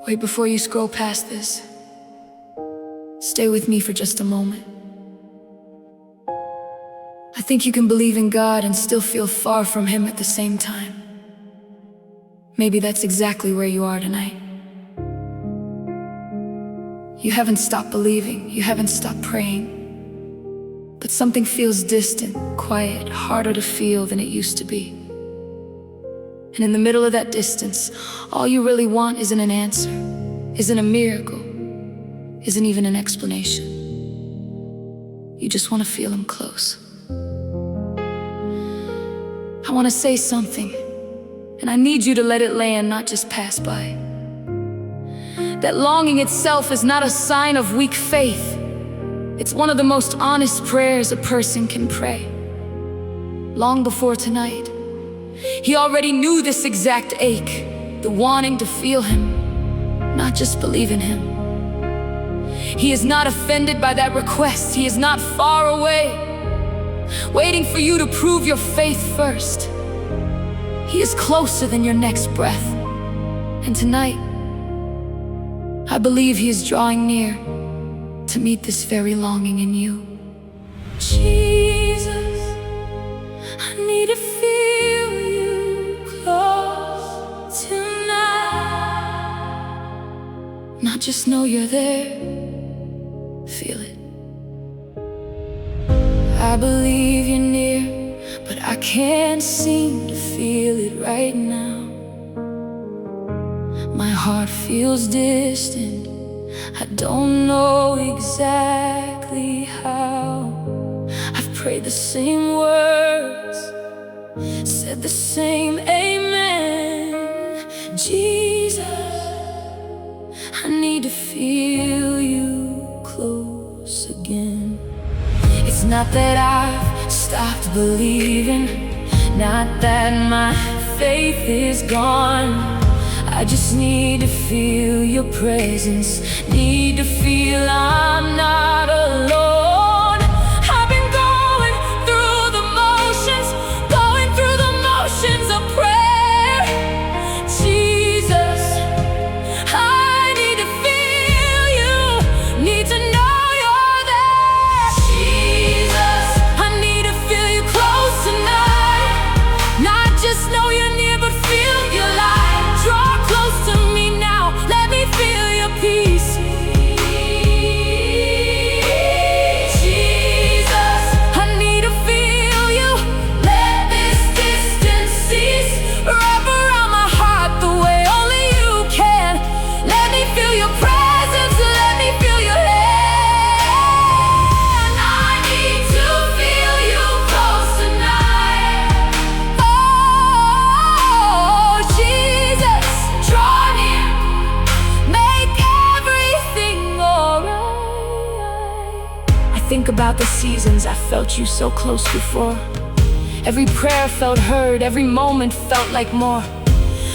Wait before you scroll past this. Stay with me for just a moment. I think you can believe in God and still feel far from Him at the same time. Maybe that's exactly where you are tonight. You haven't stopped believing, you haven't stopped praying, but something feels distant, quiet, harder to feel than it used to be. And in the middle of that distance, all you really want isn't an answer, isn't a miracle, isn't even an explanation. You just want to feel Him close. I want to say something, and I need you to let it land, not just pass by. That longing itself is not a sign of weak faith. It's one of the most honest prayers a person can pray. Long before tonight, He already knew this exact ache, the wanting to feel Him, not just believe in Him. He is not offended by that request. He is not far away, waiting for you to prove your faith first. He is closer than your next breath. And tonight, I believe He is drawing near to meet this very longing in you. Jesus, I need to feel you close tonight. Not just know you're there, feel it. I believe you're near, but I can't seem to feel it right now. My heart feels distant, I don't know exactly how. I've prayed the same words, said the same amen. Jesus, I need to feel you close again. It's not that I've stopped believing, not that my faith is gone. I just need to feel your presence, need to feel I'm not alone. I've been going through the motions of prayer. Jesus, I need to feel you, need to know you're there. Jesus, I need to feel you close tonight, not just know you're near, but feel your light. Draw close to me now, let me feel your peace. Jesus, I need to feel you, let this distance cease. Wrap around my heart the way only you can. Let me feel your presence, let me feel your hand. I need to feel you close tonight. Oh, Jesus, draw near, make everything alright. I think about the seasons I felt you so close before. Every prayer felt heard, every moment felt like more.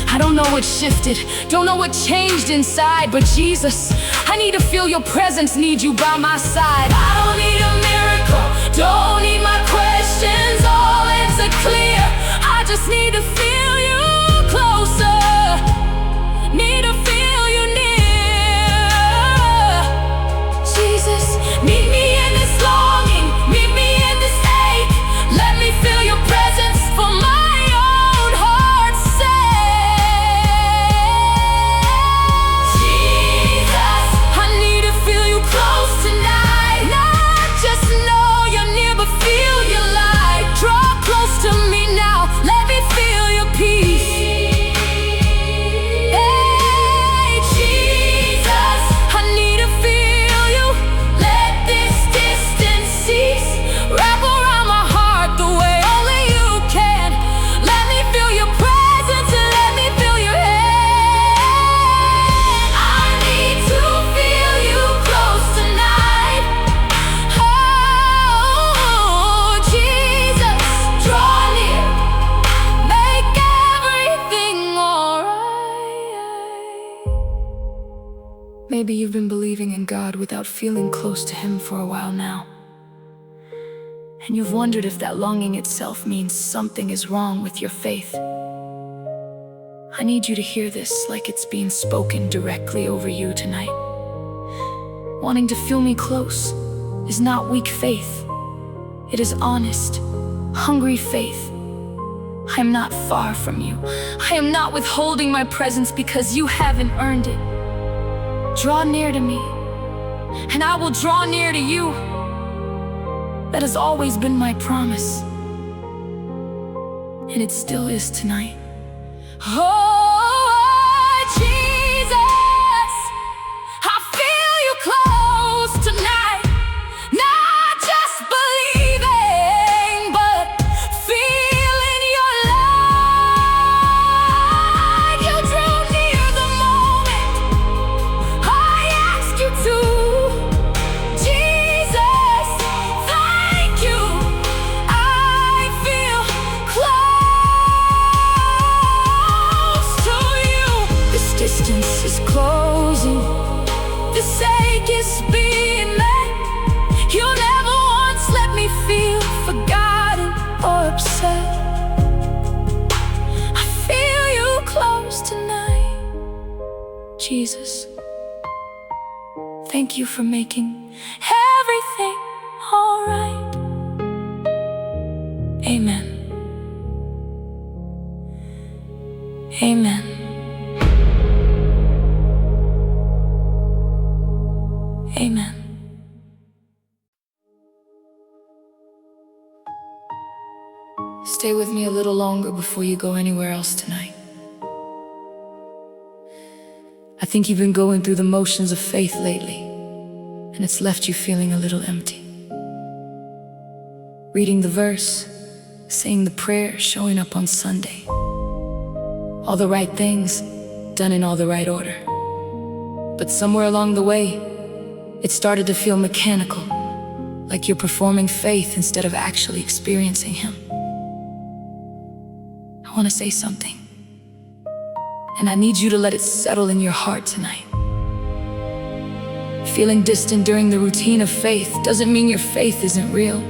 I don't know what shifted, don't know what changed inside, but Jesus, I need to feel your presence, need you by my side. I don't need a miracle, don't need my questions all answered clear. I just need to feel you closer, need to feel you near. Jesus, meet me in this longing, meet me in this ache. Let me feel your presence for my own heart's sake. Jesus, I need to feel you close tonight, not just know you're near, but feel your light. Draw close to me now, let me feel your peace. Hey, Jesus, I need to feel you, let this distance cease. Wrap around my heart the way only you can. Let me feel your presence and let me feel your hand. I need to feel you close tonight. Oh, Jesus, draw near, make everything alright. Maybe you've been believing in God without feeling close to Him for a while now. And you've wondered if that longing itself means something is wrong with your faith. I need you to hear this like it's being spoken directly over you tonight. Wanting to feel me close is not weak faith. It is honest, hungry faith. I am not far from you. I am not withholding my presence because you haven't earned it. Draw near to me, and I will draw near to you. That has always been my promise, and it still is tonight. Oh, Jesus, I feel you close tonight. Not just believing, but feeling your light. You drew near the moment I asked you to. Jesus, thank you. I feel close to you. This distance is closing. This ache is being met. You never once let me feel forgotten or upset. I feel you close tonight. Jesus, thank you for making everything alright. Amen. Amen. Amen. Stay with me a little longer before you go anywhere else tonight. I think you've been going through the motions of faith lately, and it's left you feeling a little empty. Reading the verse, saying the prayer, showing up on Sunday. All the right things, done in all the right order. But somewhere along the way, it started to feel mechanical, like you're performing faith instead of actually experiencing Him. I want to say something, and I need you to let it settle in your heart tonight. Feeling distant during the routine of faith doesn't mean your faith isn't real.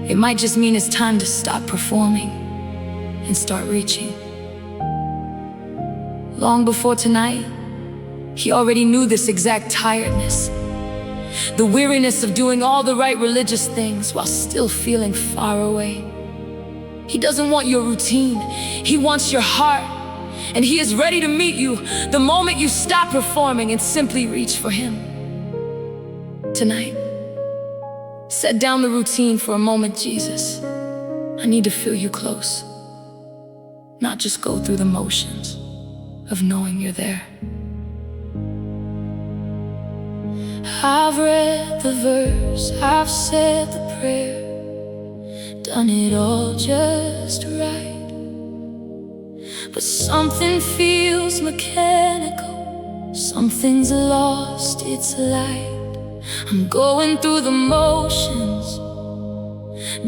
It might just mean it's time to stop performing and start reaching. Long before tonight, He already knew this exact tiredness, the weariness of doing all the right religious things while still feeling far away. He doesn't want your routine, He wants your heart, and He is ready to meet you the moment you stop performing and simply reach for Him. Tonight, set down the routine for a moment. Jesus, I need to feel you close, not just go through the motions of knowing you're there. I've read the verse, I've said the prayer, done it all just right. But something feels mechanical, something's lost its light. I'm going through the motions,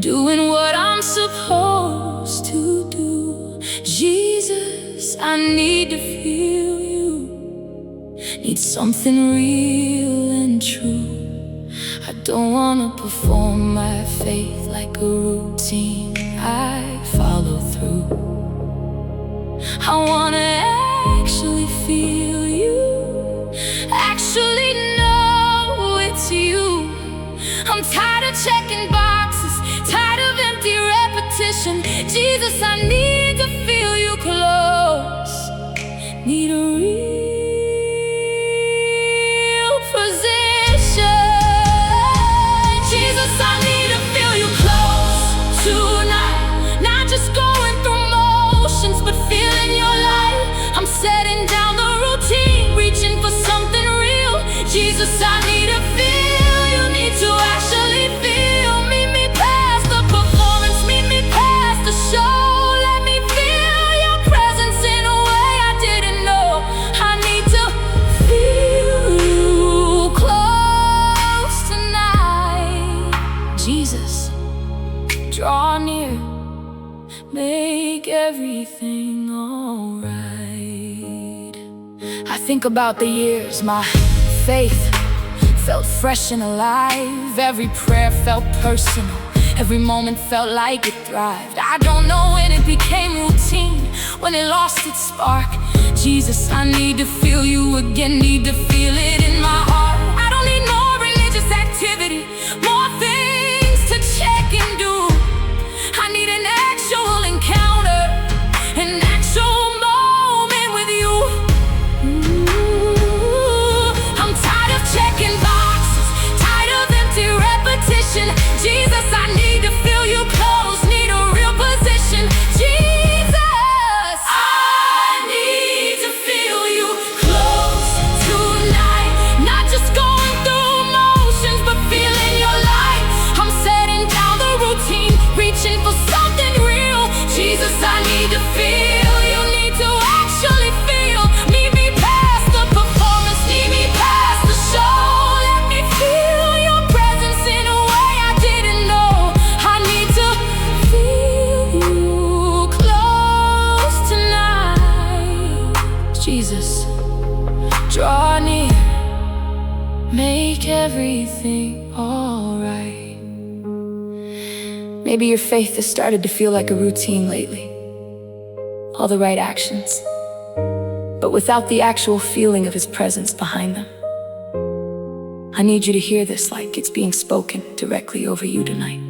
doing what I'm supposed to do. Jesus, I need to feel you, need something real and true. I don't wanna perform my faith like a routine I follow through. I wanna actually feel you, actually know it's you. I'm tired of checking boxes, tired of empty repetition. Jesus, I need to feel you close, need a real position. Jesus, I need to feel you close tonight, not just going through motions, but feeling your light. I'm setting down the routine, reaching for something real. Jesus, I need to feel you, need to actually feel. Meet me past the performance, meet me past the show. Let me feel your presence in a way I didn't know. I need to feel you close tonight. Jesus, draw near, make everything alright. I think about the years my faith felt fresh and alive. Every prayer felt personal, Every moment felt like it thrived. I don't know when it became routine, when it lost its spark. Jesus, I need to feel you again, need to feel it in my heart. I don't need more religious activity, more things to check and do. I need an actual encounter, an actual moment with you. I'm tired of checking boxes, tired of empty repetition. Jesus, I need to feel you close, need a real position. Jesus, I need to feel you close tonight. Not just going through motions, but feeling your light. I'm setting down the routine, reaching for something real. Jesus, I need to feel you, need to actually feel. Meet me past the performance, need me past the show. Let me feel your presence in a way I didn't know. I need to feel you close tonight. Jesus, draw near, make everything alright. Maybe your faith has started to feel like a routine lately. All the right actions, but without the actual feeling of His presence behind them. I need you to hear this like it's being spoken directly over you tonight.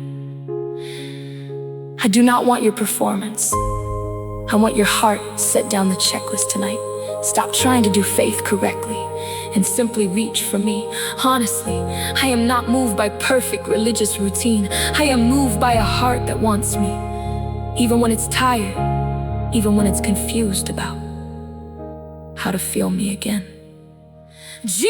I do not want your performance. I want your heart. Set down the checklist tonight. Stop trying to do faith correctly and simply reach for me. Honestly, I am not moved by perfect religious routine. I am moved by a heart that wants me, even when it's tired, even when it's confused about how to feel me again. Jesus,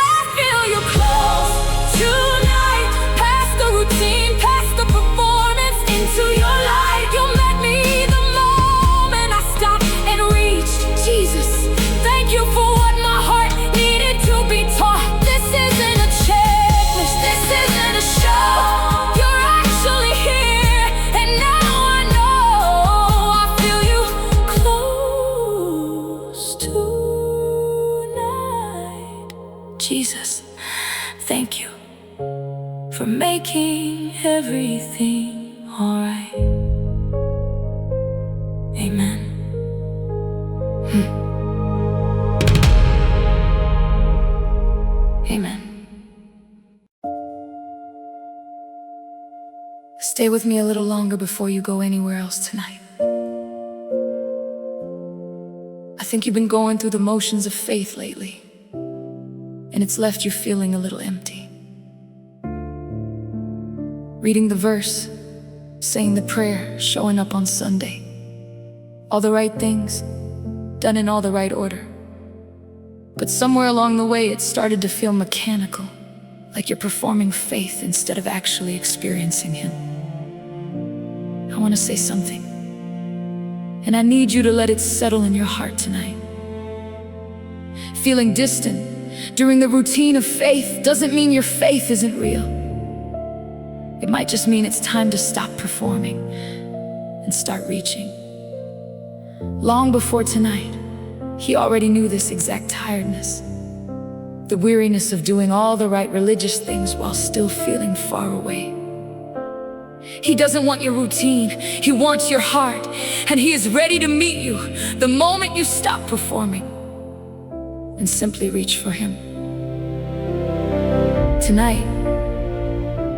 I feel you close tonight. Past the routine, past the performance, into your light. You met me the moment I stopped and reached. Jesus, thank you for what my heart needed to be taught. This isn't a checklist, this isn't a show. You're actually here, and now I know I feel you close tonight. Jesus, thank you for making everything alright. Amen. Amen. Stay with me a little longer before you go anywhere else tonight. I think you've been going through the motions of faith lately, and it's left you feeling a little empty. Reading the verse, saying the prayer, showing up on Sunday. All the right things, done in all the right order. But somewhere along the way it started to feel mechanical, like you're performing faith instead of actually experiencing Him. I want to say something, and I need you to let it settle in your heart tonight. Feeling distant during the routine of faith doesn't mean your faith isn't real. It might just mean it's time to stop performing and start reaching. Long before tonight, He already knew this exact tiredness, the weariness of doing all the right religious things while still feeling far away. He doesn't want your routine, He wants your heart, and He is ready to meet you the moment you stop performing and simply reach for Him. Tonight,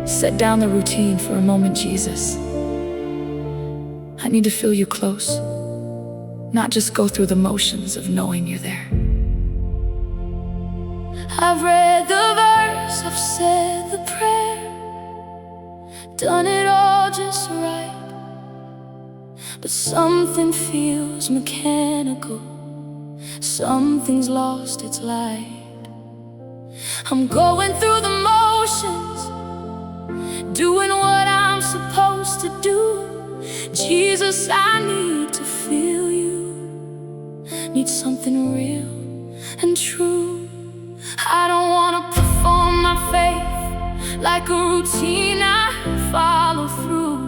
set down the routine for a moment, Jesus. I need to feel you close, not just go through the motions of knowing you're there. I've read the verse, I've said the prayer, done it all just right, but something feels mechanical, something's lost its light. I'm going through the motions, doing what I'm supposed to do. Jesus, I need to feel you, need something real and true. I don't want to perform my faith like a routine I follow through.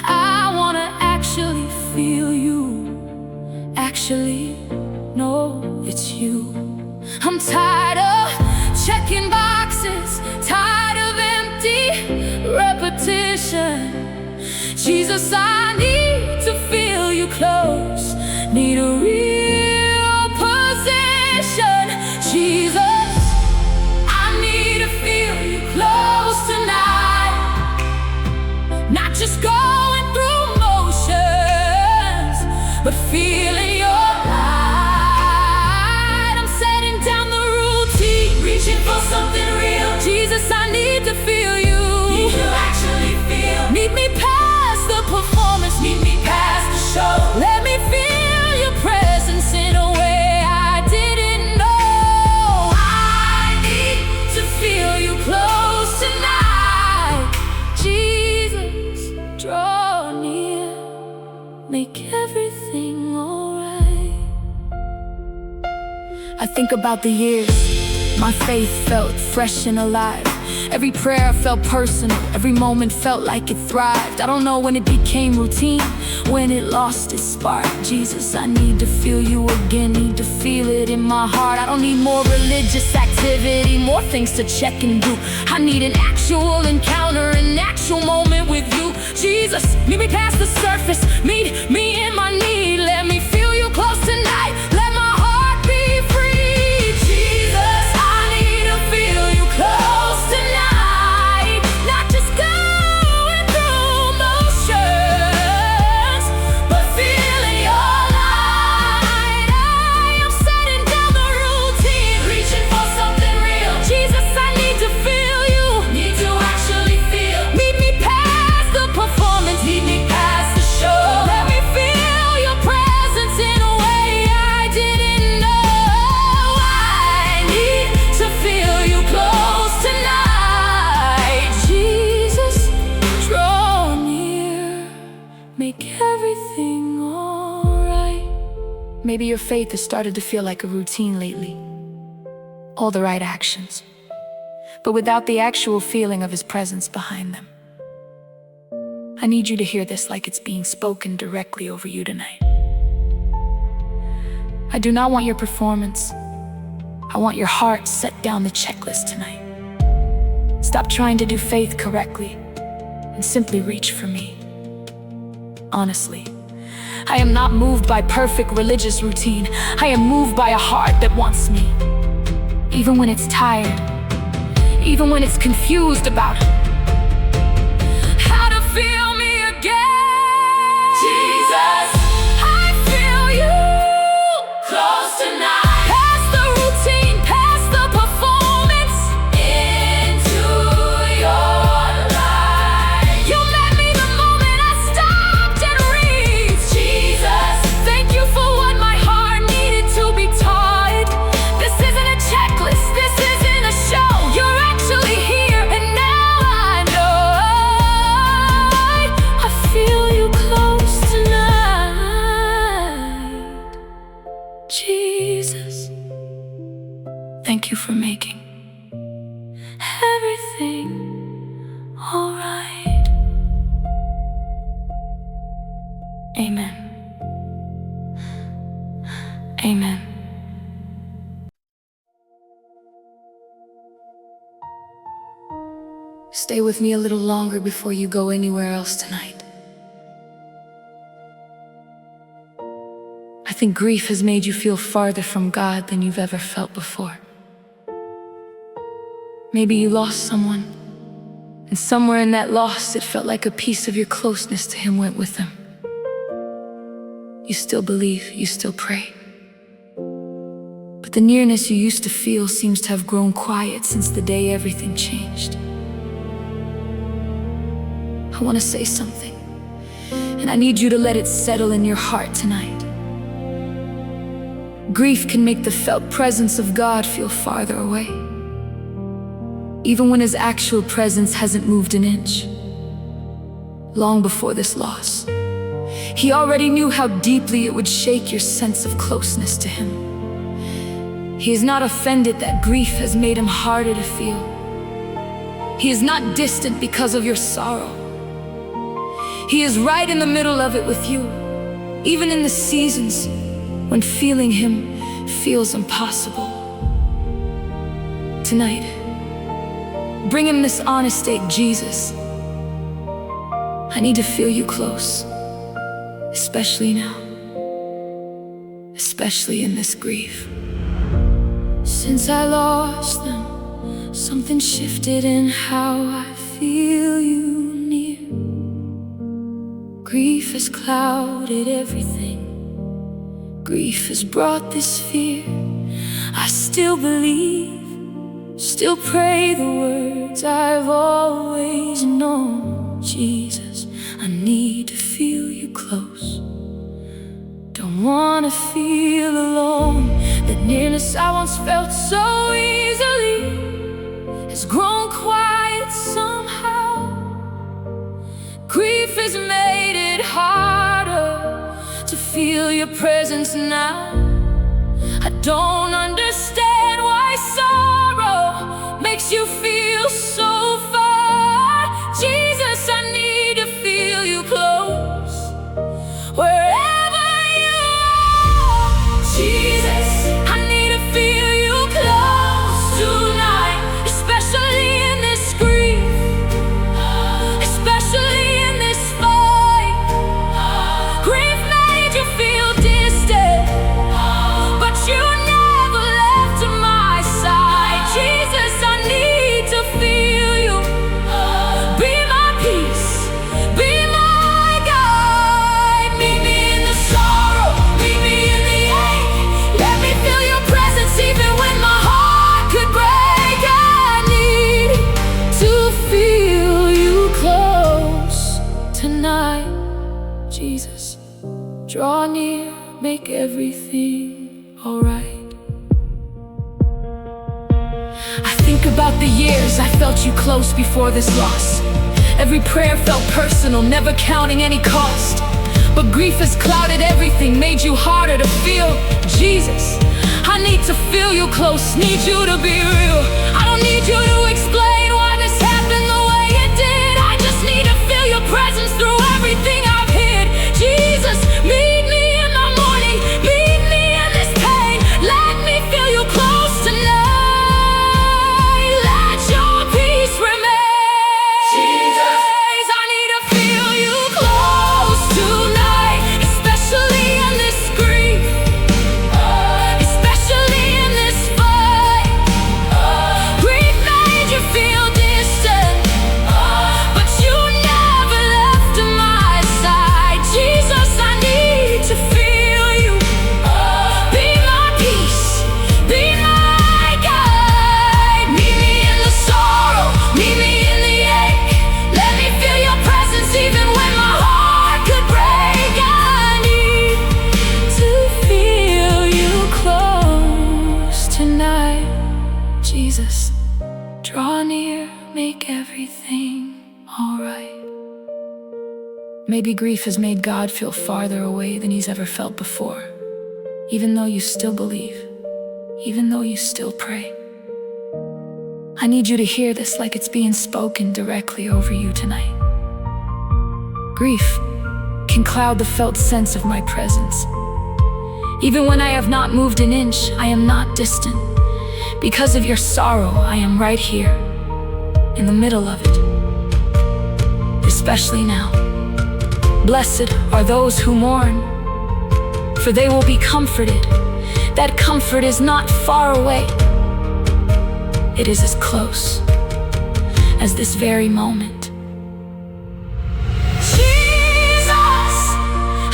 I want to actually feel you, actually know it's you. I'm tired of checking boxes, tired of empty Jesus, I need to feel you close, need a real possession. Jesus, I need to feel you close tonight, not just going through motions, but feeling your light. I'm setting down the routine, reaching for something real. Jesus, I need to feel you. Need to actually feel. Need me past the performance, need me past the show. Let me feel your presence in a way I didn't know. I need to feel you close tonight. Jesus, draw near, make everything alright. I think about the years my faith felt fresh and alive. Every prayer felt personal, every moment felt like it thrived. I don't know when it became routine, when it lost its spark. Jesus, I need to feel you again, need to feel it in my heart. I don't need more religious activity, more things to check and do. I need an actual encounter, an actual moment with you. Jesus, meet me past the surface, meet me in my need. Let me feel you close tonight, let my heart be free. Jesus, I need to feel you close tonight, not just going through motions, but feeling your light. I am setting down the routine, reaching for something real. Jesus, I need to feel you, need to actually feel. Meet me past the performance, meet me past the show. Let me feel your presence in a way I didn't know. I need to feel you close tonight. Jesus, draw near, make everything alright. Maybe your faith has started to feel like a routine lately. All the right actions, but without the actual feeling of His presence behind them. I need you to hear this like it's being spoken directly over you tonight. I do not want your performance. I want your heart set down the checklist tonight. Stop trying to do faith correctly and simply reach for me. Honestly, I am not moved by perfect religious routine. I am moved by a heart that wants me, even when it's tired, even when it's confused about how to feel me again. Jesus, I feel you close tonight, past the routine, past the performance, into your light. You met me the moment I stopped and reached. Jesus, thank you for what my heart needed to be taught. This isn't a checklist, this isn't a show. You're actually here, and now I know I feel you close tonight. Jesus, thank you for making everything alright. Amen. Amen. Stay with me a little longer before you go anywhere else tonight. I think grief has made you feel farther from God than you've ever felt before. Maybe you lost someone, and somewhere in that loss it felt like a piece of your closeness to Him went with them. You still believe, you still pray, but the nearness you used to feel seems to have grown quiet since the day everything changed. I want to say something, and I need you to let it settle in your heart tonight. Grief can make the felt presence of God feel farther away, even when His actual presence hasn't moved an inch. Long before this loss, He already knew how deeply it would shake your sense of closeness to Him. He is not offended that grief has made Him harder to feel. He is not distant because of your sorrow. He is right in the middle of it with you, even in the seasons when feeling Him feels impossible. Tonight, bring Him this honest ache. Jesus, I I need to feel you close, especially now, especially in this grief. Since I lost them, something shifted in how I feel you near. Grief has clouded everything. Grief has brought this fear. I still believe, still pray the words I've always known. Jesus, I need to feel you close. Don't wanna feel alone. That nearness I once felt so easily has grown quiet somehow. Grief has made it harder to feel your presence now. I don't understand why sorrow makes you feel so far. Jesus, I need to feel you close, wherever you are. Jesus, I need to feel you close tonight, especially in this grief, especially in this fight. Grief made you feel distant, but you never left my side. Jesus, I need to feel you. Be my peace, be my guide. Meet me in the sorrow, meet me in the ache. Let me feel your presence even when my heart could break. I need to feel you close tonight. Jesus, draw near, make everything alright. I think about the years I felt you close before this loss. Every prayer felt personal, never counting any cost. But grief has clouded everything, made you harder to feel. Jesus, I need to feel you close, need you to be real. I don't need you to explain why this happened the way it did. I just need to feel your presence through everything I've hid. Jesus, meet me in the morning, meet me in this pain. Let me feel you close tonight. Let your peace remain. Jesus, I need to feel you close tonight, especially in this grief, especially in this fight. Grief made you feel distant, but you never left my side. Jesus, I need to feel you. Be my peace, be my guide. Meet me in the sorrow, meet me in the ache. Let me feel your presence even when my heart could break. I need to feel you close tonight. Jesus, draw near, make everything alright. Maybe grief has made God feel farther away than he's ever felt before. Even though you still believe, even though you still pray. I need you to hear this like it's being spoken directly over you tonight. Grief can cloud the felt sense of my presence. Even when I have not moved an inch, I am not distant. Because of your sorrow, I am right here, in the middle of it, especially now. Blessed are those who mourn, for they will be comforted. That comfort is not far away. It is as close as this very moment. Jesus,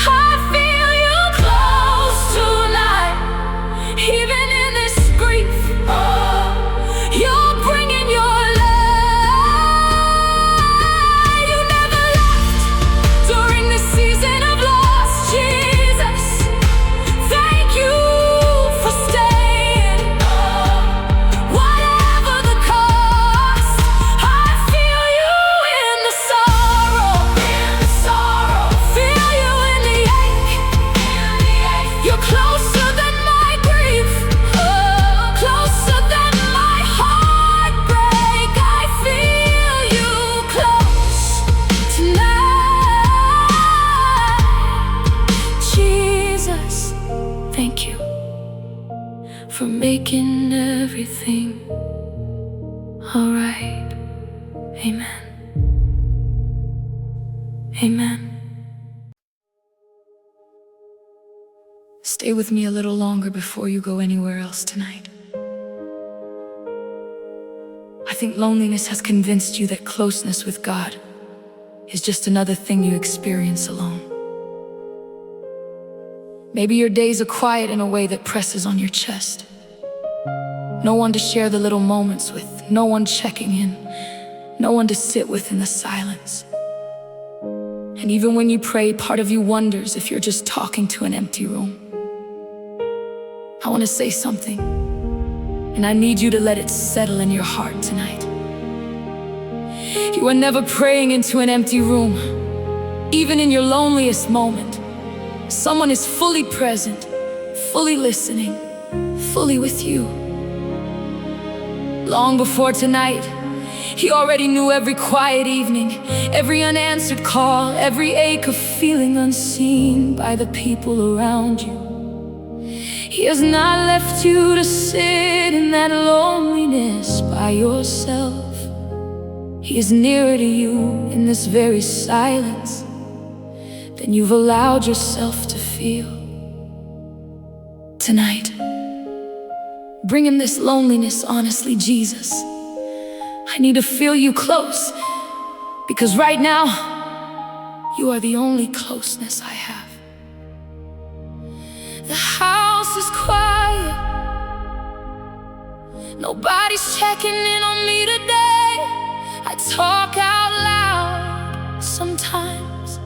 I feel you close tonight. Even in this grief, you're bringing your light. You never left during this season of loss. Jesus, thank you for staying. Whatever the cost, I feel you in the sorrow. Feel you in the ache. You're closer than my grief, closer than my heartbreak. I feel you close tonight. Jesus, thank you for making everything alright. Amen. Amen. Stay with me a little longer before you go anywhere else tonight. I think loneliness has convinced you that closeness with God is just another thing you experience alone. Maybe your days are quiet in a way that presses on your chest. No one to share the little moments with, no one checking in, no one to sit with in the silence. And even when you pray, part of you wonders if you're just talking to an empty room. I want to say something, and I need you to let it settle in your heart tonight. You are never praying into an empty room. Even in your loneliest moment, someone is fully present, fully listening, fully with you. Long before tonight, He already knew every quiet evening, every unanswered call, every ache of feeling unseen by the people around you. He has not left you to sit in that loneliness by yourself. He is nearer to you in this very silence than you've allowed yourself to feel. Tonight, bring Him this loneliness honestly, Jesus. I need to feel you close, because right now, you are the only closeness I have. The house is quiet, nobody's checking in on me today. I talk out loud sometimes,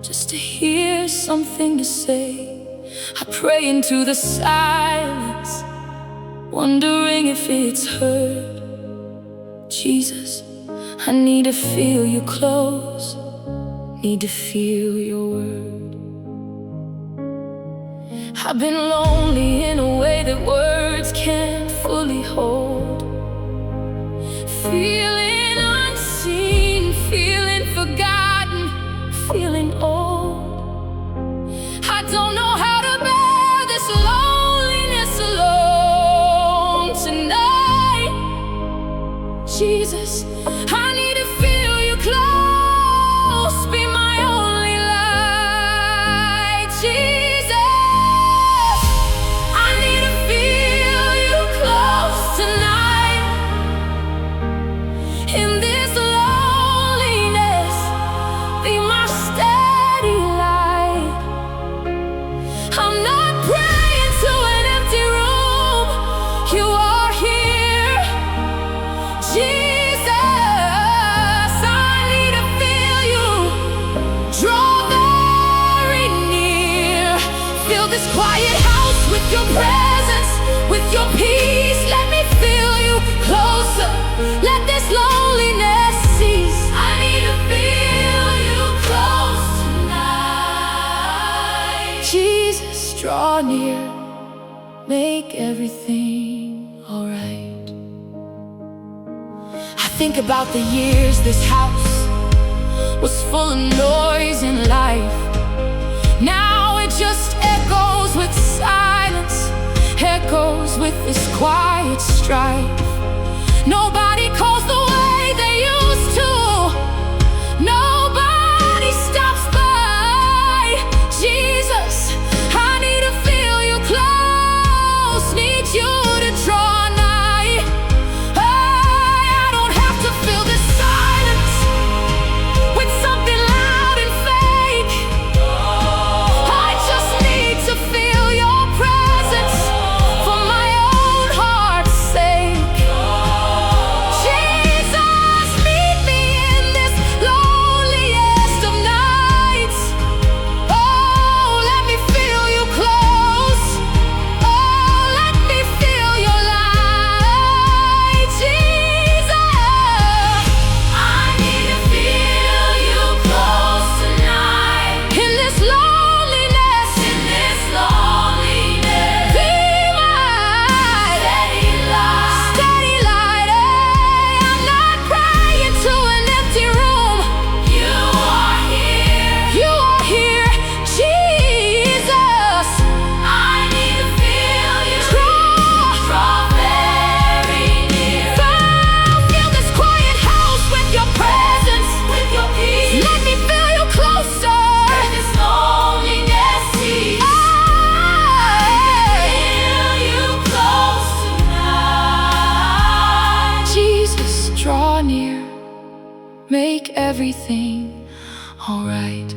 just to hear something to say. I pray into the silence, wondering if it's heard. Jesus, I need to feel you close, need to feel your word. I've been lonely in a way that words can't fully hold. Feeling unseen, feeling forgotten, feeling old. I don't know how to bear this loneliness alone tonight. Jesus, I need to feel you close, be my only light. Jesus, I need to feel you close tonight. In this loneliness, be my steady light. I'm not praying to an empty room, you are here. Jesus, I need to feel you, draw very near. Fill this quiet house with your presence, with your peace. Let me feel you closer, let this loneliness cease. I need to feel you close tonight. Jesus, draw near, make everything alright. I think about the years this house was full of noise and life. Now it just echoes with silence, echoes with this quiet strife. Nobody calls the way they used to, nobody stops by. Jesus, I need to feel you close, need you to draw nigh. I don't have to fill this silence with something loud and fake. I just need to feel your presence for my own heart's sake. Jesus, everything alright.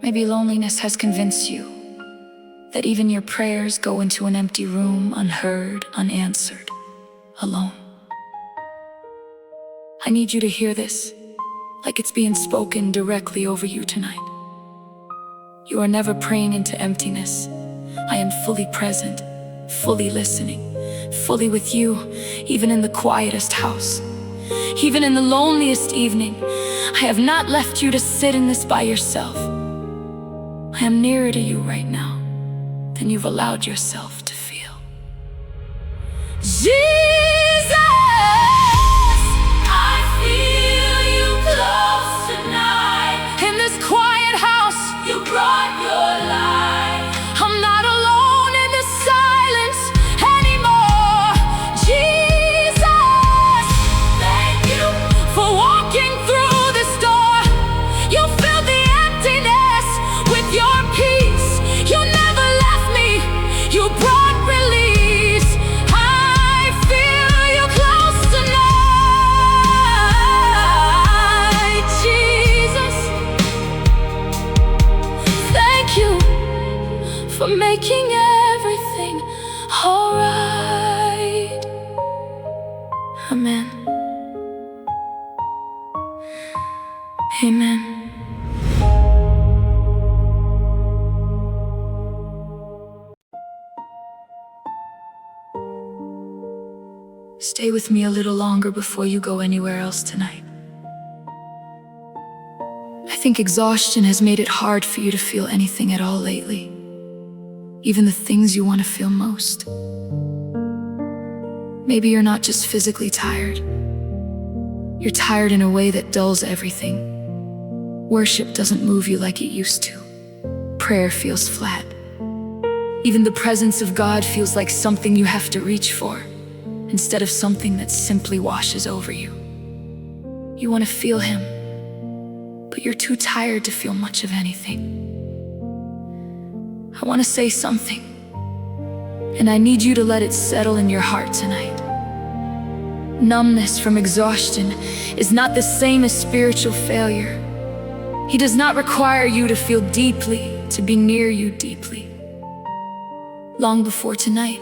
Maybe loneliness has convinced you that even your prayers go into an empty room, unheard, unanswered, alone. I need you to hear this, like it's being spoken directly over you tonight. You are never praying into emptiness. I am fully present, fully listening, fully with you, even in the quietest house, even in the loneliest evening. I have not left you to sit in this by yourself. I am nearer to you right now than you've allowed yourself to feel. Jesus, I feel you close tonight. In this quiet house, you brought your light. I'm not alone in this silence anymore. Jesus, thank you for walking through this door. You filled the emptiness with your peace. You never left me. You brought release. I feel you close tonight. Jesus, thank you for making everything alright. Amen. Amen. Stay with me a little longer before you go anywhere else tonight. I think exhaustion has made it hard for you to feel anything at all lately, even the things you want to feel most. Maybe you're not just physically tired. You're tired in a way that dulls everything. Worship doesn't move you like it used to. Prayer feels flat. Even the presence of God feels like something you have to reach for, instead of something that simply washes over you. You want to feel Him, but you're too tired to feel much of anything. I want to say something, and I need you to let it settle in your heart tonight. Numbness from exhaustion is not the same as spiritual failure. He does not require you to feel deeply to be near you deeply. Long before tonight,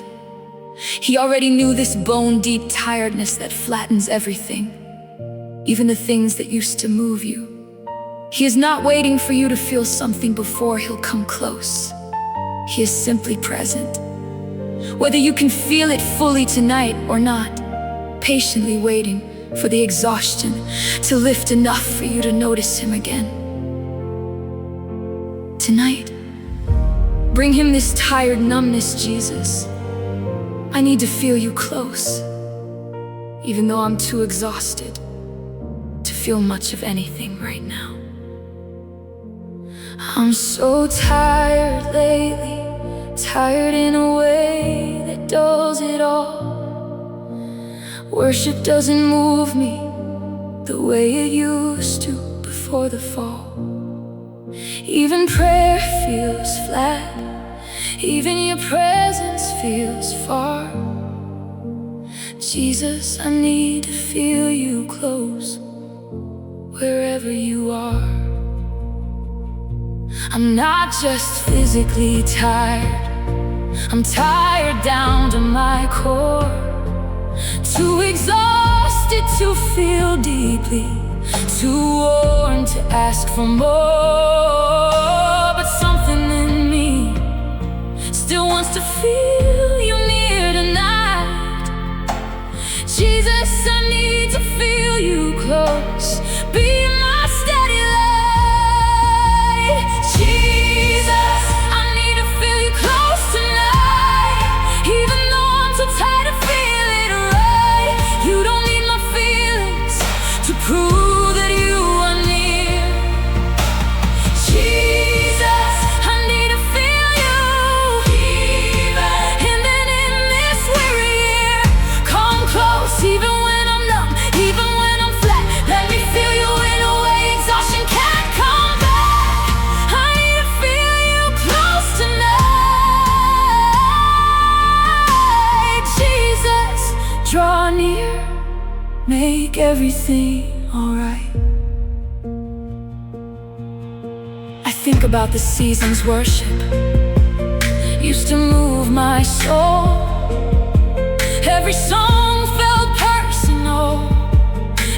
He already knew this bone-deep tiredness that flattens everything, even the things that used to move you. He is not waiting for you to feel something before He'll come close. He is simply present. Whether you can feel it fully tonight or not, patiently waiting for the exhaustion to lift enough for you to notice Him again. Tonight, bring Him this tired numbness, Jesus. I need to feel you close, even though I'm too exhausted to feel much of anything right now. I'm so tired lately, tired in a way that dulls it all. Worship doesn't move me the way it used to before the fall. Even prayer feels flat, even your presence feels far. Jesus, I need to feel you close, wherever you are. I'm not just physically tired, I'm tired down to my core. Too exhausted to feel deeply, too worn to ask for more. But something in me still wants to feel you near tonight. Jesus, I need to feel you close, be my steady light. Jesus, I need to feel you close tonight, even though I'm too tired to feel it right. You don't need my feelings to prove that you are near. Jesus, I need to feel you, even in this weary year. Come close, even when I'm numb, even when I'm flat. Let me feel you in a way exhaustion can't come back. I need to feel you close tonight. Jesus, draw near, make everything alright. I think about the seasons worship used to move my soul. Every song felt personal,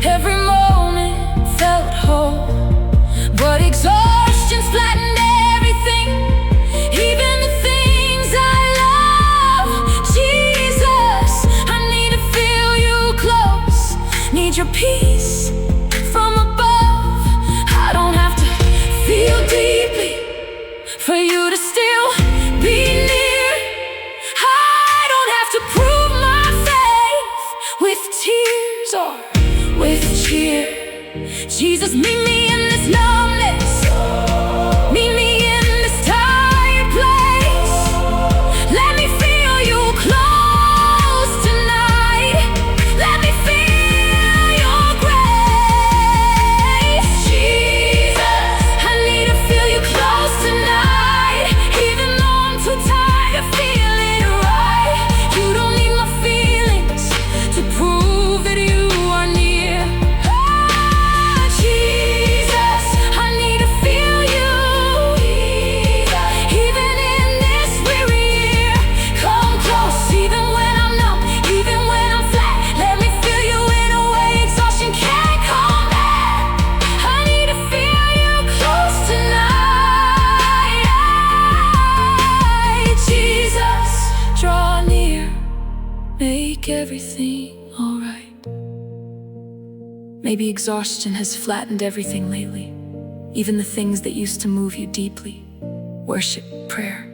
every moment felt whole. But exhaustion's flattened everything, even the things I love. Jesus, I need to feel you close, need your peace from above. I don't have to feel deeply for you to still be near. I don't have to prove my faith with tears or with cheer. Jesus, meet me in this numbness, meet me in this tired place. Let me feel you close tonight, let me feel your grace. Jesus, I need to feel you close tonight, even though I'm too tired of feeling right. You don't need my feelings to prove that you are near. Jesus, I need to feel you, even in this weary year. Come close, even when I'm numb, even when I'm flat. Let me feel you in a way exhaustion can't come back. I need to feel you close tonight. Jesus, draw near, make everything alright. Maybe exhaustion has flattened everything lately, even the things that used to move you deeply. Worship, prayer,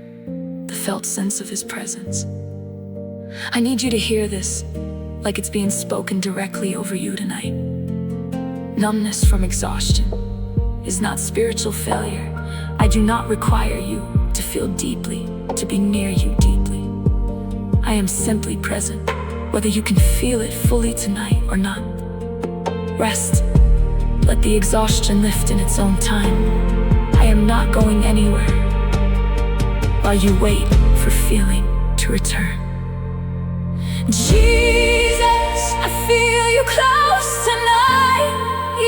the felt sense of His presence. I need you to hear this, like it's being spoken directly over you tonight. Numbness from exhaustion is not spiritual failure. I do not require you to feel deeply, to be near you deeply. I am simply present, whether you can feel it fully tonight or not. Rest. Let the exhaustion lift in its own time. I am not going anywhere while you wait for feeling to return. Jesus, I feel you close tonight.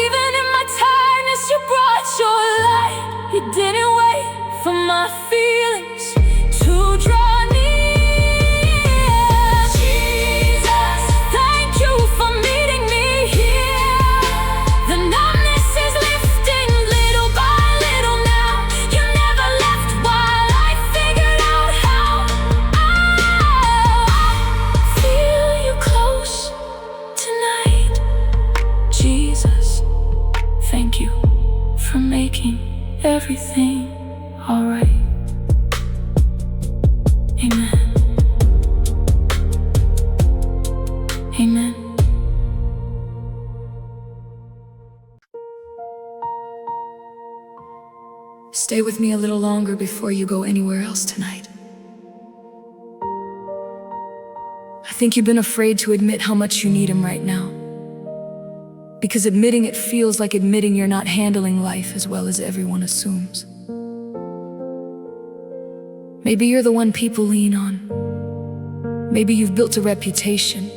Even in my tiredness, you brought your light. You didn't wait for my feelings to draw near. Jesus, thank you for meeting me here. The numbness is lifting little by little now. You never left while I figured out how. I feel you close tonight. Jesus, thank you for making everything alright. Amen. Amen. Stay with me a little longer before you go anywhere else tonight. I think you've been afraid to admit how much you need Him right now, because admitting it feels like admitting you're not handling life as well as everyone assumes. Maybe you're the one people lean on. Maybe you've built a reputation,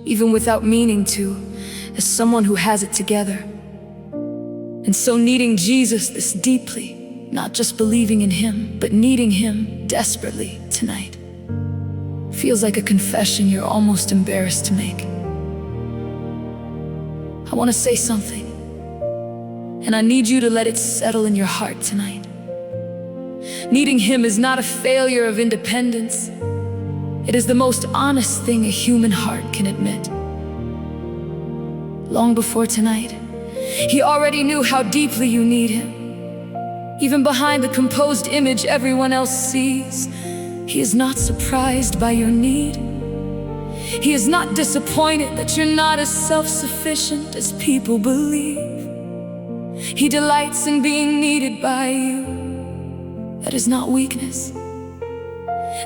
even without meaning to, as someone who has it together. And so needing Jesus this deeply, not just believing in Him, but needing Him desperately tonight, feels like a confession you're almost embarrassed to make. I want to say something, and I need you to let it settle in your heart tonight. Needing Him is not a failure of independence. It is the most honest thing a human heart can admit. Long before tonight, He already knew how deeply you need Him. Even behind the composed image everyone else sees, He is not surprised by your need. He is not disappointed that you're not as self-sufficient as people believe. He delights in being needed by you. That is not weakness.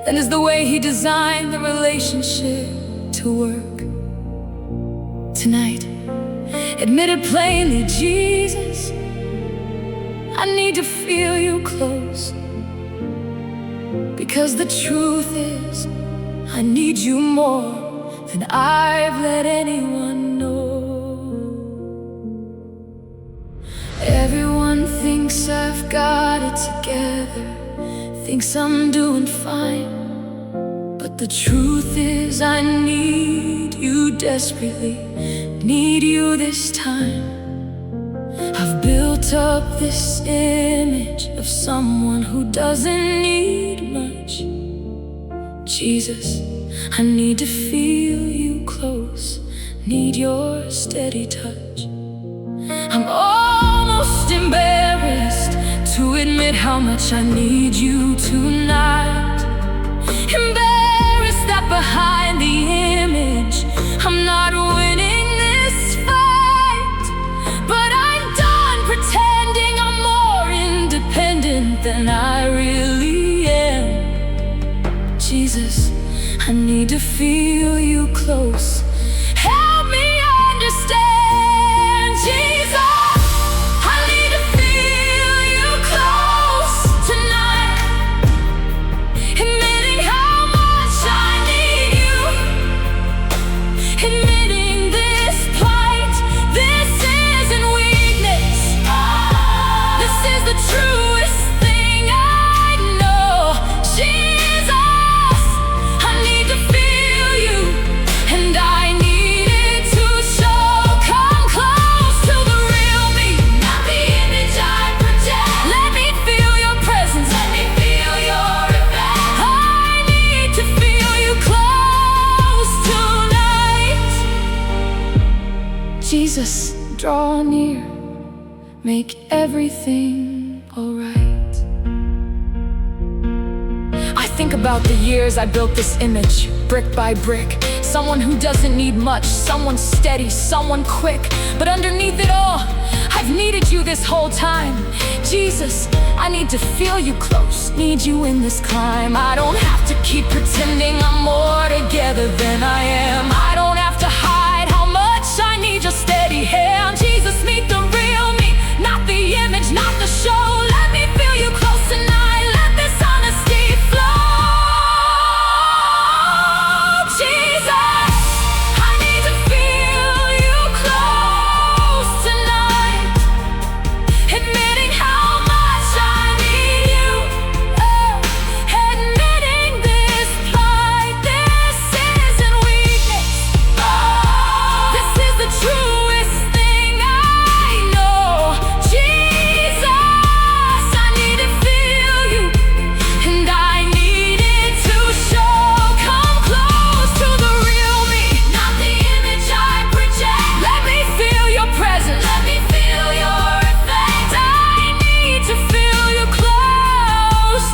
That is the way He designed the relationship to work. Tonight, admit it plainly, Jesus, I need to feel you close. Because the truth is, I need you more than I've let anyone know. thinks I've got it together, thinks I'm doing fine. But the truth is I need you desperately, need you this time. I've built up this image of someone who doesn't need much. Jesus, I need to feel you close, need your steady touch. I'm almost embarrassed to admit how much I need you tonight. Embarrassed that behind the image I'm not winning this fight. But I'm done pretending I'm more independent than I really am. Jesus, I need to feel you close. Help me understand, Jesus. I need to feel you close tonight, admitting how much I need you, admitting this plight. This isn't weakness, this is the truest thing I know. Jesus, I need to feel you, and I need it to show. Come close to the real me, not the image I project. Let me feel your presence, let me feel your effect. I need to feel you close tonight. Jesus, draw near, make everything alright. I think about the years I built this image, brick by brick. Someone who doesn't need much, someone steady, someone quick. But underneath it all, I've needed you this whole time. Jesus, I need to feel you close, need you in this climb. I don't have to keep pretending I'm more together than I am. I don't have to hide how much I need your steady hand. Jesus, meet the real me, not the image, not the show. Let me feel you close tonight, let this honesty flow. Jesus, I need to feel you close tonight, admitting how much I need you, admitting this plight. This isn't weakness, this is the truest thing I know. Jesus, I need to feel you, and I need it to show. Come close to the real me, not the image I project. Let me feel your presence, let me feel your effect. I need to feel you close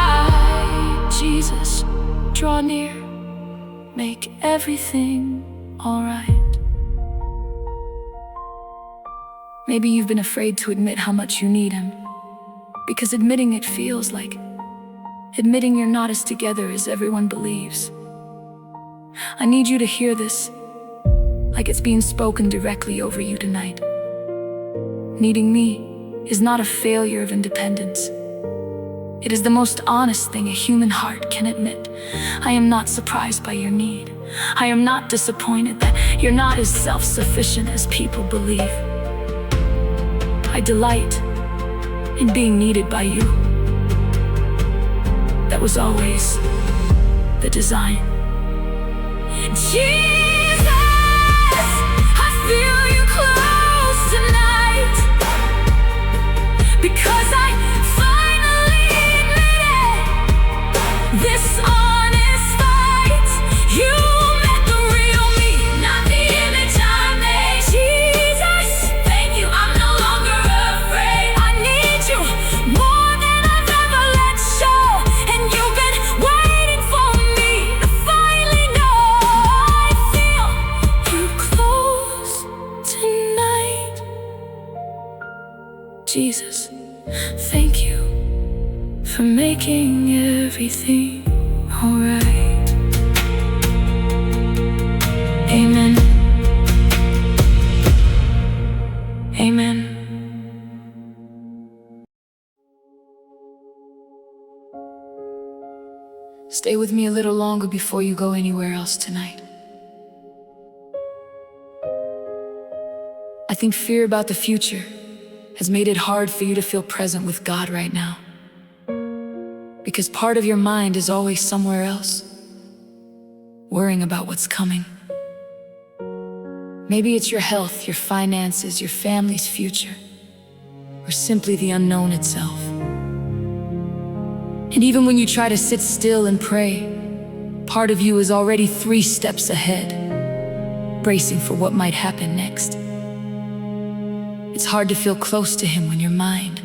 tonight. Jesus, draw near, make everything alright. Maybe you've been afraid to admit how much you need him, because admitting it feels like admitting you're not as together as everyone believes. I need you to hear this, like it's being spoken directly over you tonight. Needing me is not a failure of independence. It is the most honest thing a human heart can admit. I am not surprised by your need. I am not disappointed that you're not as self-sufficient as people believe. I delight in being needed by you. That was always the design. Jesus, I feel you close tonight, because I finally admitted this honest fight. You met the real me, not the image I made. Jesus, thank you, I'm no longer afraid. I need you more than I've ever let show, and you've been waiting for me to finally know. I feel you close tonight. Jesus, thank you for making everything alright. Amen. Amen. Stay with me a little longer before you go anywhere else tonight. I think fear about the future has made it hard for you to feel present with God right now. Because part of your mind is always somewhere else, worrying about what's coming. Maybe it's your health, your finances, your family's future, or simply the unknown itself. And even when you try to sit still and pray, part of you is already 3 steps ahead, bracing for what might happen next. It's hard to feel close to Him when your mind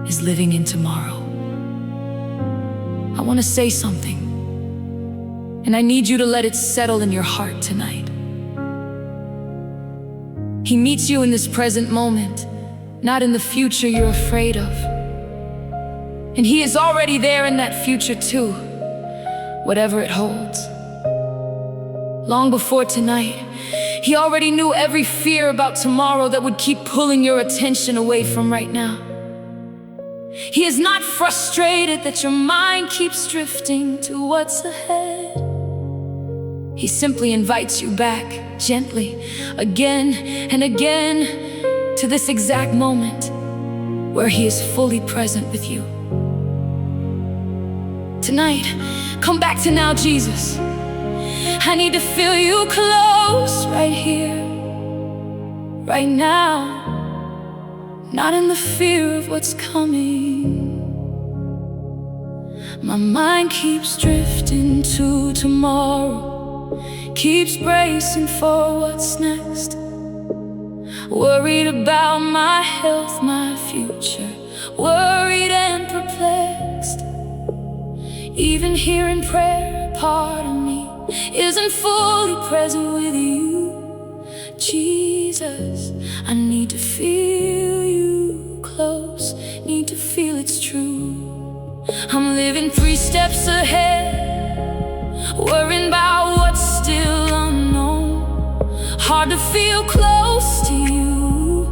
is living in tomorrow. I want to say something, and I need you to let it settle in your heart tonight. He meets you in this present moment, not in the future you're afraid of. And He is already there in that future too, whatever it holds. Long before tonight, He already knew every fear about tomorrow that would keep pulling your attention away from right now. He is not frustrated that your mind keeps drifting to what's ahead. He simply invites you back gently, again and again, to this exact moment where He is fully present with you. Tonight, come back to now, Jesus. I need to feel you close right here, right now. Not in the fear of what's coming. My mind keeps drifting to tomorrow, keeps bracing for what's next. Worried about my health, my future, worried and perplexed. Even here in prayer, a part of me isn't fully present with you. Jesus, I need to feel you close, need to feel it's true. I'm living 3 steps ahead, worrying about what's still unknown. Hard to feel close to you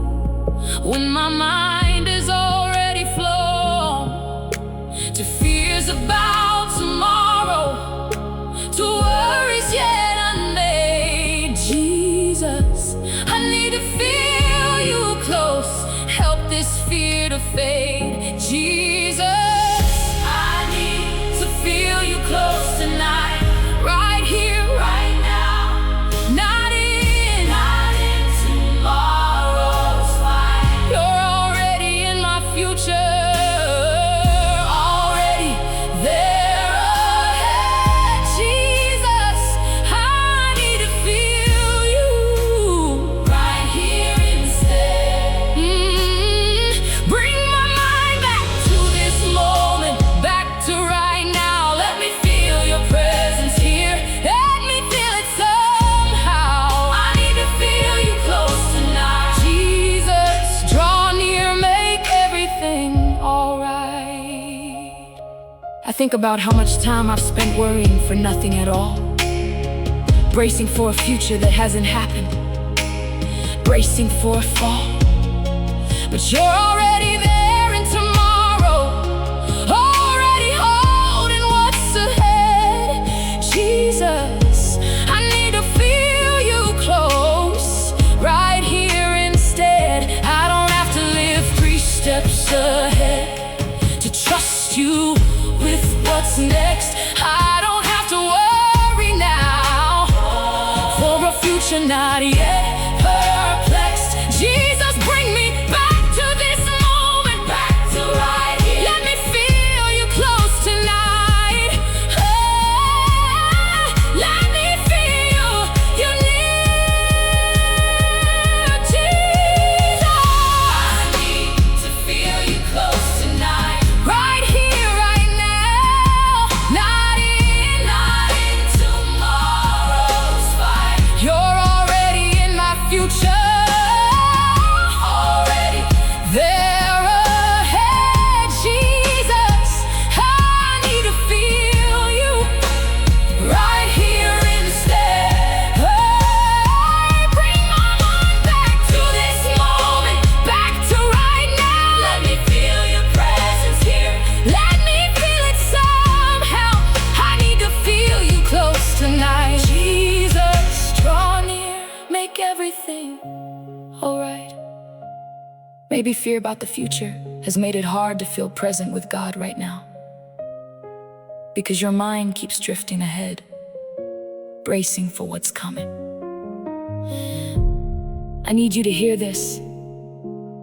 when my mind is already flown to fears about tomorrow, to worries yet unmade. Jesus, I need to feel you close, help this fear to fade. Jesus, I need to feel you close tonight, right here, right now. Not in tomorrow's fight. You're already in my future, already there ahead. Jesus, I need to feel you right here instead. Bring my mind back to this moment, back to right now. Let me feel your presence here, let me feel it somehow. I need to feel you close tonight. Jesus, draw near, make everything alright. I think about how much time I've spent worrying for nothing at all, bracing for a future that hasn't happened, bracing for a fall. But you're already there in tomorrow, already holding what's ahead. Jesus, I need to feel you close, right here instead. I don't have to live 3 steps ahead to trust you with what's next. I don't have to worry now for a future not yet perplexed. Jesus, bring me back to this moment, back to right here. Let me feel you close tonight. Let me feel you near. Jesus, I need to feel you close tonight, right here, right now. Not in tomorrow's fight. You're already in my Maybe fear about the future has made it hard to feel present with God right now, because your mind keeps drifting ahead, bracing for what's coming. I need you to hear this,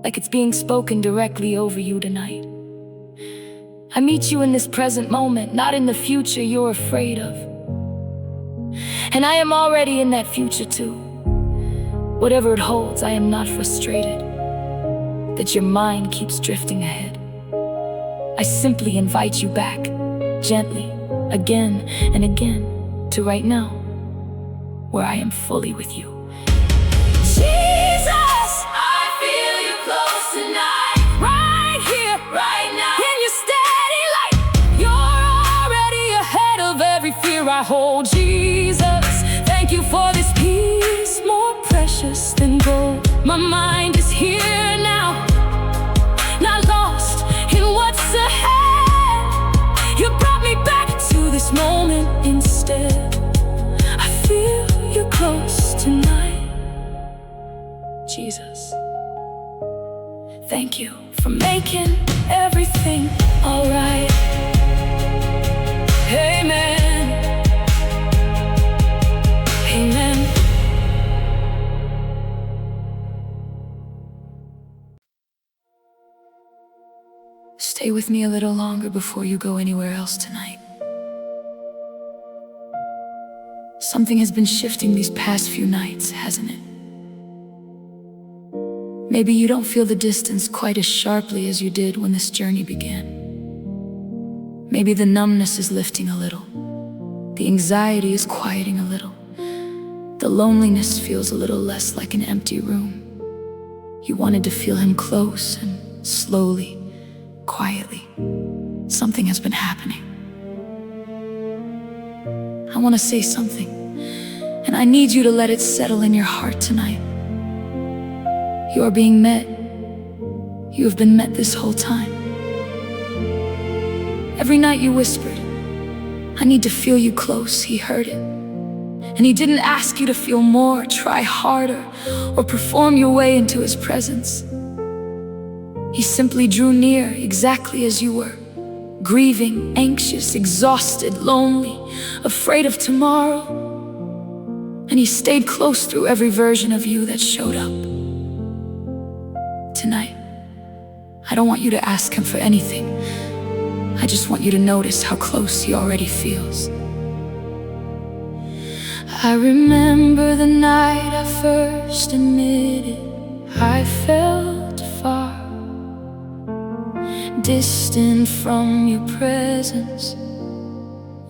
like it's being spoken directly over you tonight. I meet you in this present moment, not in the future you're afraid of. And I am already in that future too. Whatever it holds, I am not frustrated that your mind keeps drifting ahead. I simply invite you back, gently, again and again, to right now, where I am fully with you. Jesus, I feel you close tonight, right here, right now, in your steady light. You're already ahead of every fear I hold. Jesus, thank you for this peace, more precious than gold. My mind is here now, not lost in what's ahead. You brought me back to this moment instead. I feel you close tonight. Jesus, thank you for making everything alright. Amen. Amen. Stay with me a little longer before you go anywhere else tonight. Something has been shifting these past few nights, hasn't it? Maybe you don't feel the distance quite as sharply as you did when this journey began. Maybe the numbness is lifting a little. The anxiety is quieting a little. The loneliness feels a little less like an empty room. You wanted to feel him close, and slowly, quietly, something has been happening. I want to say something, and I need you to let it settle in your heart tonight. You are being met. You have been met this whole time. Every night you whispered, I need to feel you close. He heard it. And he didn't ask you to feel more, try harder, or perform your way into his presence. He simply drew near exactly as you were, grieving, anxious, exhausted, lonely, afraid of tomorrow. And he stayed close through every version of you that showed up. Tonight, I don't want you to ask him for anything. I just want you to notice how close he already feels. I remember the night I first admitted I felt far, distant from your presence,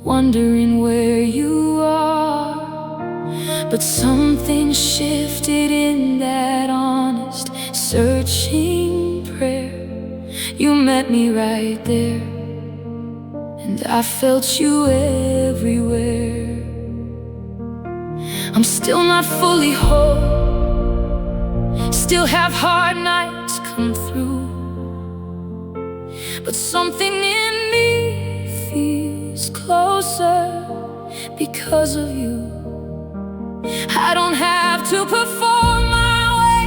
wondering where you are. But something shifted in that honest, searching prayer. You met me right there, and I felt you everywhere. I'm still not fully whole, still have hard nights come through, but something in me feels closer because of you. I don't have to perform my way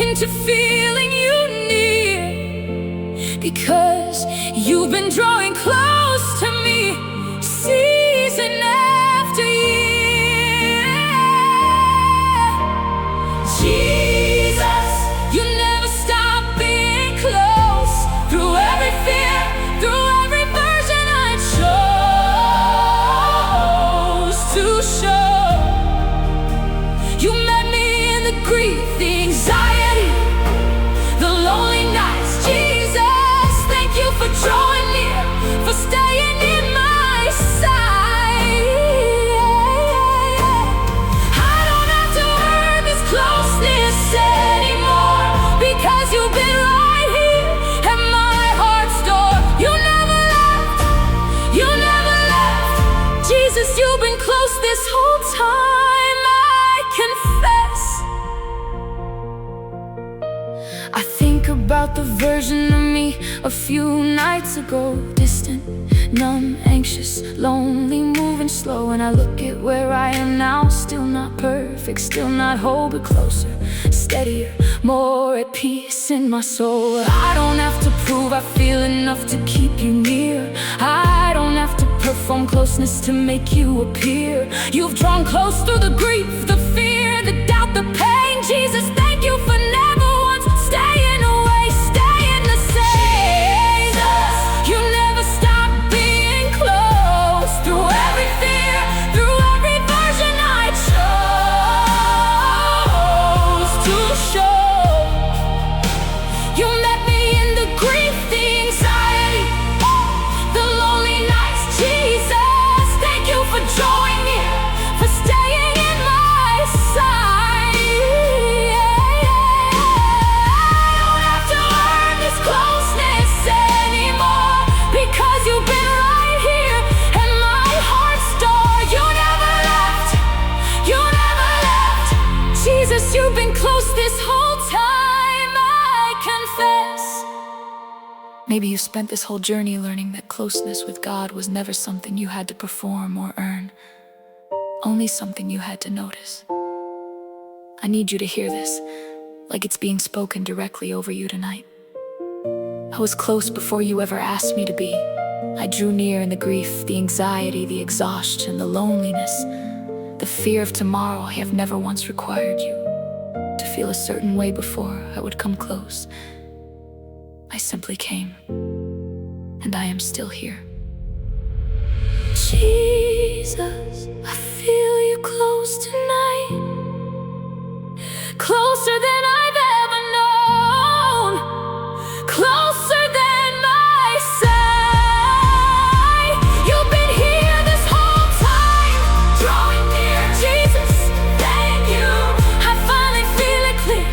into feeling you near, because you've been drawing close to me season after year. Jesus, you never stop being close through every fear, through every version I chose to show. You met me in the grief, the anxiety, the lonely nights. Jesus, thank you for drawing near. about the version of me a few nights ago. Distant, numb, anxious, lonely, moving slow. And I look at where I am now, still not perfect, still not whole, but closer, steadier, more at peace in my soul. I don't have to prove I feel enough to keep you near. I don't have to perform closeness to make you appear. You've drawn close through the grief, the fear, the doubt, the pain. Jesus, thank you for never once staying away, staying the same. Jesus, you never stop being close through every fear, through every version I chose to show. You met me in the grief, the anxiety, the lonely nights. Jesus, thank you for drawing near, for staying in my side. You've been close this whole time, I confess. Maybe you spent this whole journey learning that closeness with God was never something you had to perform or earn, only something you had to notice. I need you to hear this, like it's being spoken directly over you tonight. I was close before you ever asked me to be. I drew near in the grief, the anxiety, the exhaustion, the loneliness, the fear of tomorrow. I have never once required you to feel a certain way before I would come close. I simply came, and I am still here. Jesus, I feel you close tonight, closer than I've ever known, closer than my side. You've been here this whole time, drawing near. Jesus, thank you. I finally feel it clear.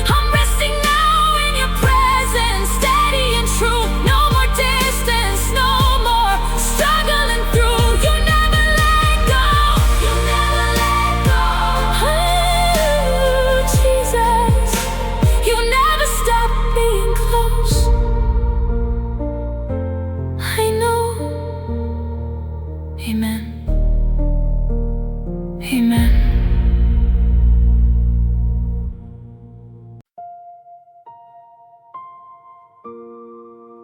I'm resting now in your presence, steady and true. No more distance, no more struggling through. You never let go, you never let go. Oh, Jesus, you never stop being close. I know. Amen. Amen.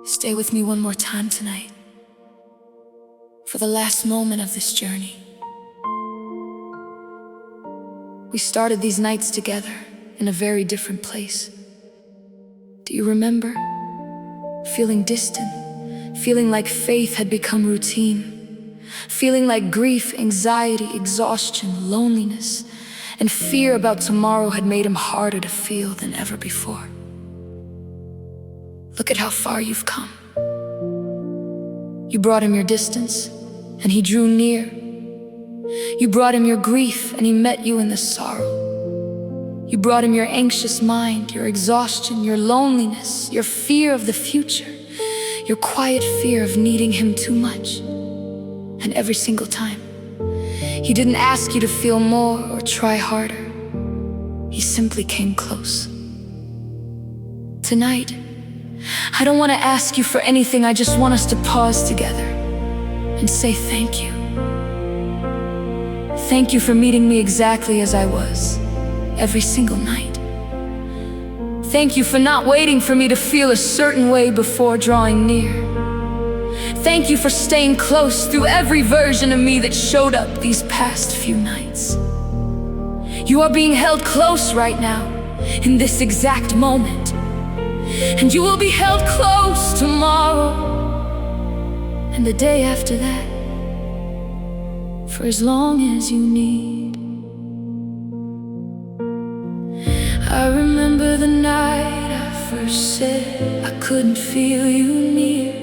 Stay with me one more time tonight, for the last moment of this journey. We started these nights together in a very different place. Do you remember? Feeling distant, feeling like faith had become routine, feeling like grief, anxiety, exhaustion, loneliness, and fear about tomorrow had made him harder to feel than ever before. Look at how far you've come. You brought him your distance, and he drew near. You brought him your grief, and he met you in the sorrow. You brought him your anxious mind, your exhaustion, your loneliness, your fear of the future, your quiet fear of needing him too much. And every single time, he didn't ask you to feel more or try harder. He simply came close. Tonight, I don't want to ask you for anything. I just want us to pause together and say thank you. Thank you for meeting me exactly as I was, every single night. Thank you for not waiting for me to feel a certain way before drawing near. Thank you for staying close through every version of me that showed up these past few nights. You are being held close right now, in this exact moment. And you will be held close tomorrow, and the day after that, for as long as you need. I remember the night I first said I couldn't feel you near.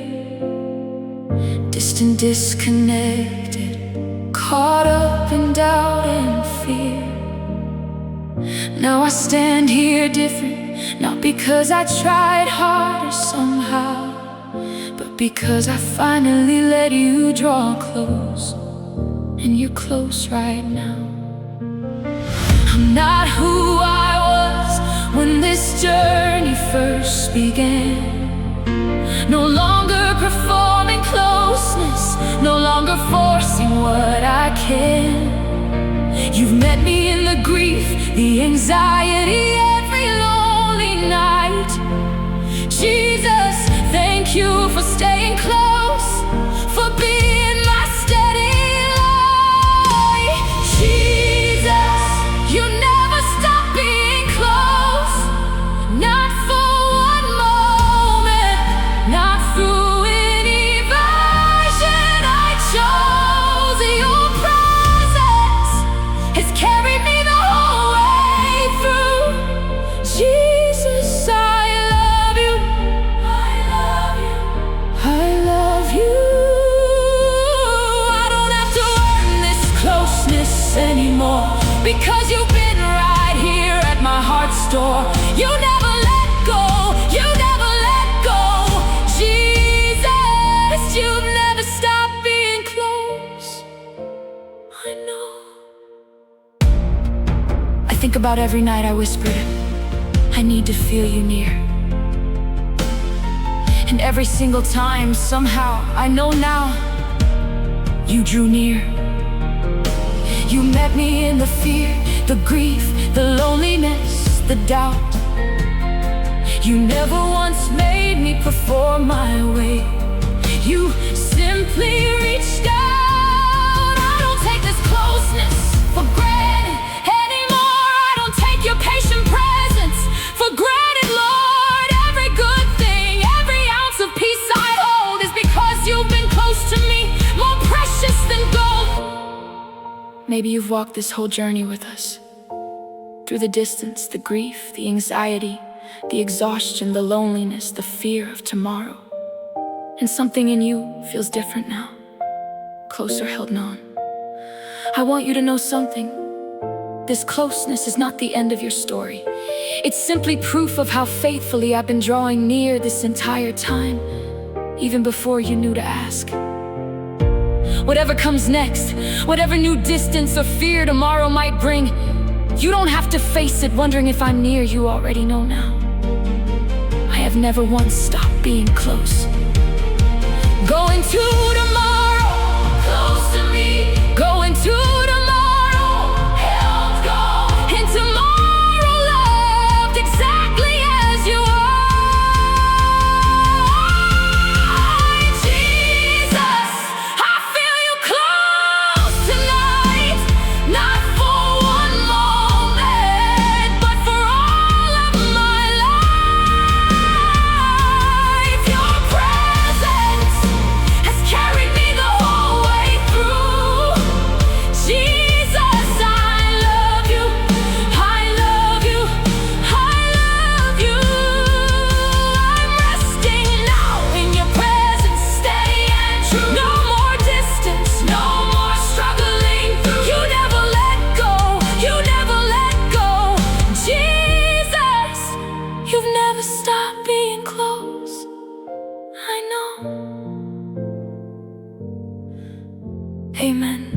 Distant, disconnected, caught up in doubt and fear. Now I stand here different, not because I tried harder somehow, but because I finally let you draw close, and you're close right now. I'm not who I was when this journey first began. No longer performing closeness, no longer forcing what I can. You've met me in the grief, the anxiety, every lonely night. Jesus, thank you for staying close, for being my steady light. Jesus, you never stop being close, not for one moment, not through any version. I chose your presence, has carried me the whole way through. Jesus, I love you, I love you, I love you. I don't have to earn this closeness anymore, because you've been right here at my heart's door. You never let go, you never let go. Jesus, you've never stopped being close. I know. I think about every night I whispered, I need to feel you near. And every single time, somehow, I know now, you drew near. You met me in the fear, the grief, the loneliness, the doubt. You never once made me perform my way. You simply reached out. I don't take this closeness for granted anymore. I don't take your patient presence for granted, Lord. Every good thing, every ounce of peace I hold is because you've been close to me, more precious than gold. Maybe you've walked this whole journey with us, through the distance, the grief, the anxiety, the exhaustion, the loneliness, the fear of tomorrow. And something in you feels different now, closer held on. I want you to know something. This closeness is not the end of your story. It's simply proof of how faithfully I've been drawing near this entire time, even before you knew to ask. Whatever comes next, whatever new distance or fear tomorrow might bring, you don't have to face it wondering if I'm near. You already know now. I have never once stopped being close. Going to tomorrow, close to me. Going to tomorrow, held go. And tomorrow loved exactly as you are. Jesus, I feel you close tonight, not for one moment, but for all of my life. Your presence has carried me the whole way through. Jesus, I love you, I love you, I love you. I'm resting now in your presence, steady and true. No more distance, no more struggling through. You never let go, you never let go. Jesus, you've never stopped being close. I know. Amen.